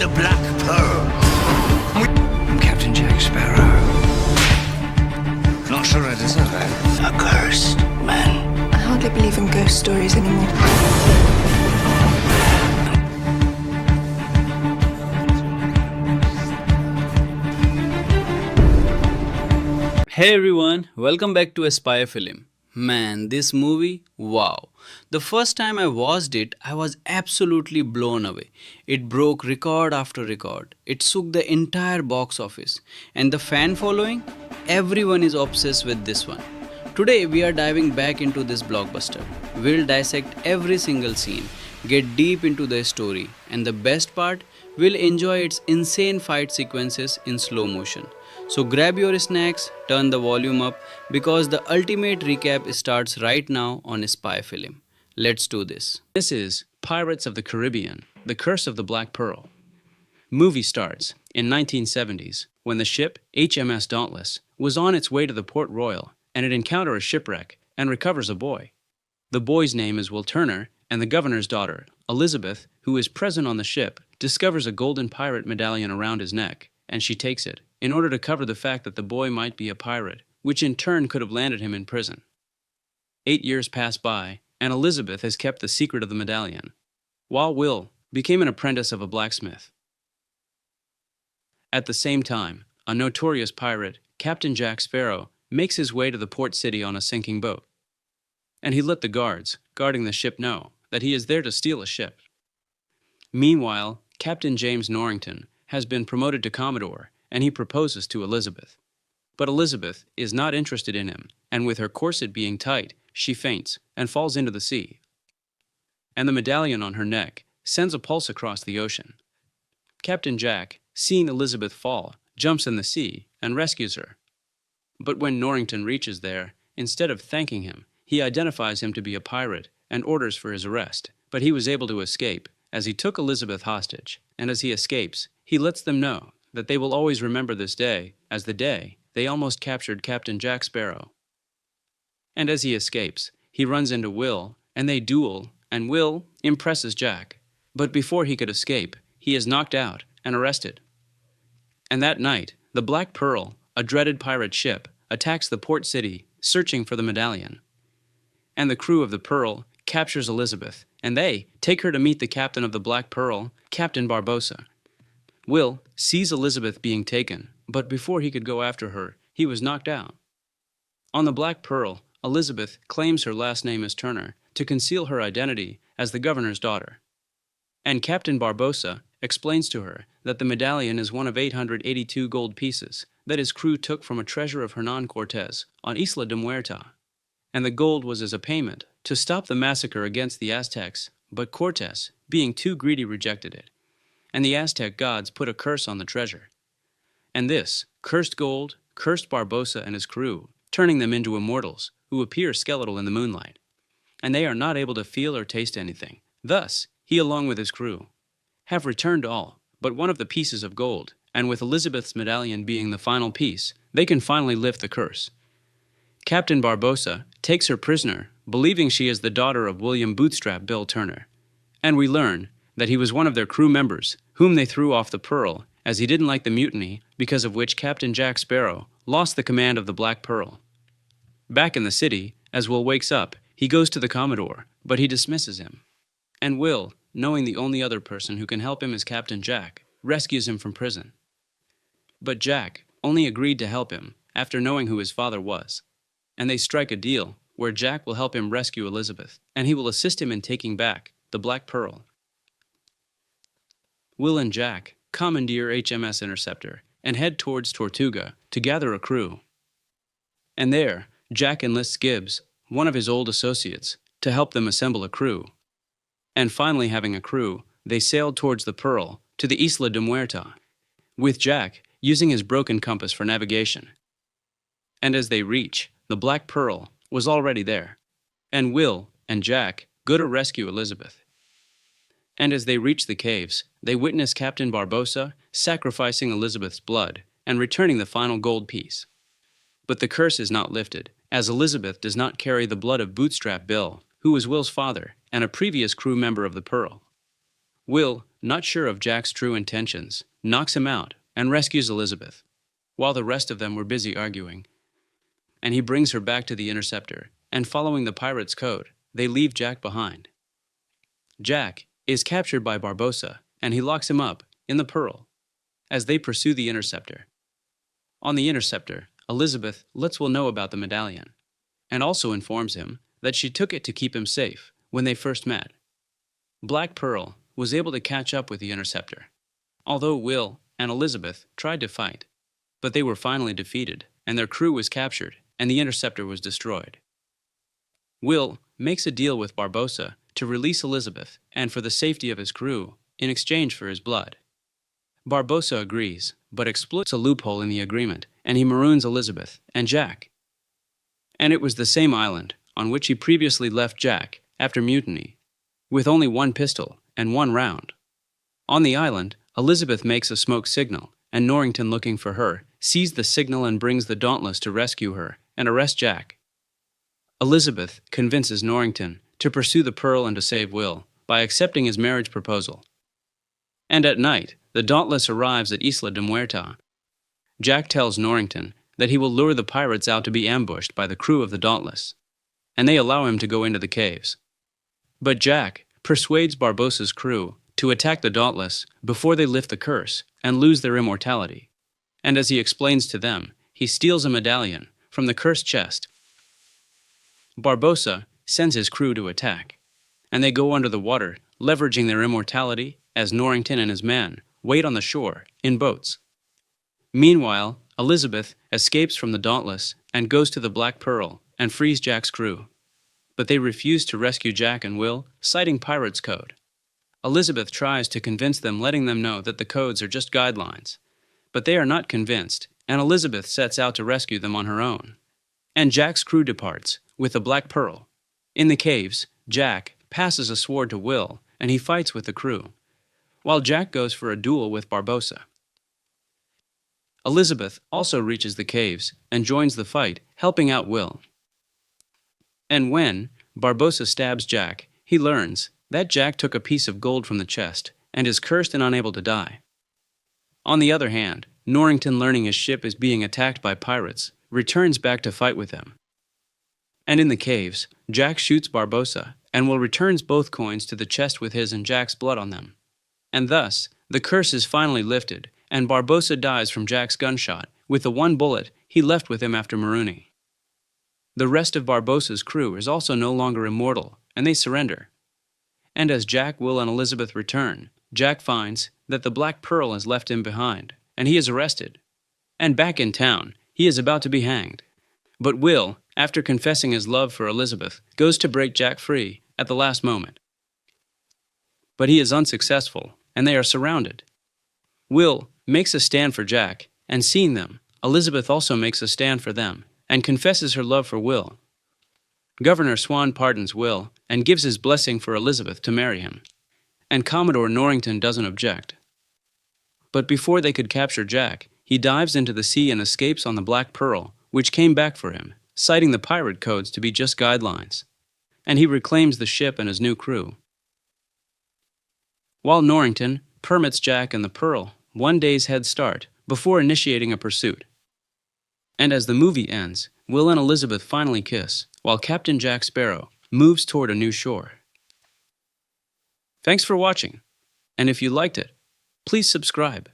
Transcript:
the Black Pearl. I'm Captain Jack Sparrow. Not sure I deserve it. Accursed, man. I hardly believe in ghost stories anymore. Hey everyone, welcome back to SPYXFILM. Man, this movie, wow. The first time I watched it, I was absolutely blown away. It broke record after record. It took the entire box office. And the fan following? Everyone is obsessed with this one. Today we are diving back into this blockbuster. We'll dissect every single scene, get deep into the story, and the best part, we'll enjoy its insane fight sequences in slow motion. So grab your snacks, turn the volume up, because the ultimate recap starts right now on SPYXFILM. Let's do this. This is Pirates of the Caribbean, The Curse of the Black Pearl. Movie starts in 1970s when the ship HMS Dauntless was on its way to the Port Royal and it encounters a shipwreck and recovers a boy. The boy's name is Will Turner, and the governor's daughter, Elizabeth, who is present on the ship, discovers a golden pirate medallion around his neck, and she takes it in order to cover the fact that the boy might be a pirate, which in turn could have landed him in prison. 8 years pass by, and Elizabeth has kept the secret of the medallion, while Will became an apprentice of a blacksmith. At the same time, a notorious pirate, Captain Jack Sparrow, makes his way to the port city on a sinking boat. And he let the guards guarding the ship know that he is there to steal a ship. Meanwhile, Captain James Norrington has been promoted to Commodore, and he proposes to Elizabeth. But Elizabeth is not interested in him, and with her corset being tight, she faints and falls into the sea. And the medallion on her neck sends a pulse across the ocean. Captain Jack, seeing Elizabeth fall, jumps in the sea and rescues her. But when Norrington reaches there, instead of thanking him, he identifies him to be a pirate and orders for his arrest. But he was able to escape, as he took Elizabeth hostage, and as he escapes, he lets them know that they will always remember this day as the day they almost captured Captain Jack Sparrow. And as he escapes, he runs into Will, and they duel, and Will impresses Jack. But before he could escape, he is knocked out and arrested. And that night, the Black Pearl, a dreaded pirate ship, attacks the port city, searching for the medallion. And the crew of the Pearl captures Elizabeth, and they take her to meet the captain of the Black Pearl, Captain Barbossa. Will sees Elizabeth being taken, but before he could go after her, he was knocked down. On the Black Pearl, Elizabeth claims her last name is Turner to conceal her identity as the governor's daughter. And Captain Barbossa explains to her that the medallion is one of 882 gold pieces that his crew took from a treasure of Hernan Cortez on Isla de Muerta. And the gold was as a payment to stop the massacre against the Aztecs, but Cortez, being too greedy, rejected it. And the Aztec gods put a curse on the treasure. And this cursed gold cursed Barbossa and his crew, turning them into immortals who appear skeletal in the moonlight. And they are not able to feel or taste anything. Thus, he along with his crew have returned all but one of the pieces of gold, and with Elizabeth's medallion being the final piece, they can finally lift the curse. Captain Barbossa takes her prisoner, believing she is the daughter of William Bootstrap Bill Turner. And we learn that he was one of their crew members, whom they threw off the Pearl, as he didn't like the mutiny, because of which Captain Jack Sparrow lost the command of the Black Pearl. Back in the city, as Will wakes up, he goes to the Commodore, but he dismisses him. And Will, knowing the only other person who can help him is Captain Jack, rescues him from prison. But Jack only agreed to help him after knowing who his father was. And they strike a deal where Jack will help him rescue Elizabeth, and he will assist him in taking back the Black Pearl. Will and Jack commandeer HMS Interceptor and head towards Tortuga to gather a crew. And there, Jack enlists Gibbs, one of his old associates, to help them assemble a crew. And finally having a crew, they sailed towards the Pearl to the Isla de Muerta, with Jack using his broken compass for navigation. And as they reach, the Black Pearl was already there, and Will and Jack go to rescue Elizabeth. And as they reach the caves, they witness Captain Barbossa sacrificing Elizabeth's blood and returning the final gold piece. But the curse is not lifted, as Elizabeth does not carry the blood of Bootstrap Bill, who was Will's father and a previous crew member of the Pearl. Will, not sure of Jack's true intentions, knocks him out and rescues Elizabeth, while the rest of them were busy arguing. And he brings her back to the interceptor, and following the pirate's code, they leave Jack behind. Jack is captured by Barbossa, and he locks him up in the Pearl as they pursue the interceptor. On the interceptor, Elizabeth lets Will know about the medallion, and also informs him that she took it to keep him safe when they first met. Black Pearl was able to catch up with the interceptor, although Will and Elizabeth tried to fight, but they were finally defeated, and their crew was captured, and the interceptor was destroyed. Will makes a deal with Barbossa to release Elizabeth and for the safety of his crew in exchange for his blood. Barbossa agrees, but exploits a loophole in the agreement, and he maroons Elizabeth and Jack. And it was the same island on which he previously left Jack after mutiny, with only one pistol and one round. On the island, Elizabeth makes a smoke signal, and Norrington, looking for her, sees the signal and brings the Dauntless to rescue her and arrest Jack. Elizabeth convinces Norrington to pursue the Pearl and to save Will by accepting his marriage proposal. And at night, the Dauntless arrives at Isla de Muerta. Jack tells Norrington that he will lure the pirates out to be ambushed by the crew of the Dauntless, and they allow him to go into the caves. But Jack persuades Barbossa's crew to attack the Dauntless before they lift the curse and lose their immortality. And as he explains to them, he steals a medallion from the cursed chest. Barbossa sends his crew to attack, and they go under the water, leveraging their immortality as Norrington and his men wait on the shore in boats. Meanwhile, Elizabeth escapes from the Dauntless and goes to the Black Pearl and frees Jack's crew. But they refuse to rescue Jack and Will, citing pirates' code. Elizabeth tries to convince them, letting them know that the codes are just guidelines. But they are not convinced, and Elizabeth sets out to rescue them on her own. And Jack's crew departs with the Black Pearl. In the caves, Jack passes a sword to Will, and he fights with the crew, while Jack goes for a duel with Barbossa. Elizabeth also reaches the caves and joins the fight, helping out Will. And when Barbossa stabs Jack, he learns that Jack took a piece of gold from the chest and is cursed and unable to die. On the other hand, Norrington, learning his ship is being attacked by pirates, returns back to fight with them. And in the caves, Jack shoots Barbossa, and Will returns both coins to the chest with his and Jack's blood on them. And thus, the curse is finally lifted, and Barbossa dies from Jack's gunshot with the one bullet he left with him after marooning. The rest of Barbossa's crew is also no longer immortal, and they surrender. And as Jack, Will, and Elizabeth return, Jack finds that the Black Pearl has left him behind, and he is arrested. And back in town, he is about to be hanged. But Will, after confessing his love for Elizabeth, goes to break Jack free at the last moment. But he is unsuccessful, and they are surrounded. Will makes a stand for Jack, and seeing them, Elizabeth also makes a stand for them, and confesses her love for Will. Governor Swann pardons Will and gives his blessing for Elizabeth to marry him, and Commodore Norrington doesn't object. But before they could capture Jack, he dives into the sea and escapes on the Black Pearl, which came back for him, citing the pirate codes to be just guidelines, and he reclaims the ship and his new crew. While Norrington permits Jack and the Pearl one day's head start before initiating a pursuit. And as the movie ends, Will and Elizabeth finally kiss, while Captain Jack Sparrow moves toward a new shore. Thanks for watching, and if you liked it, please subscribe.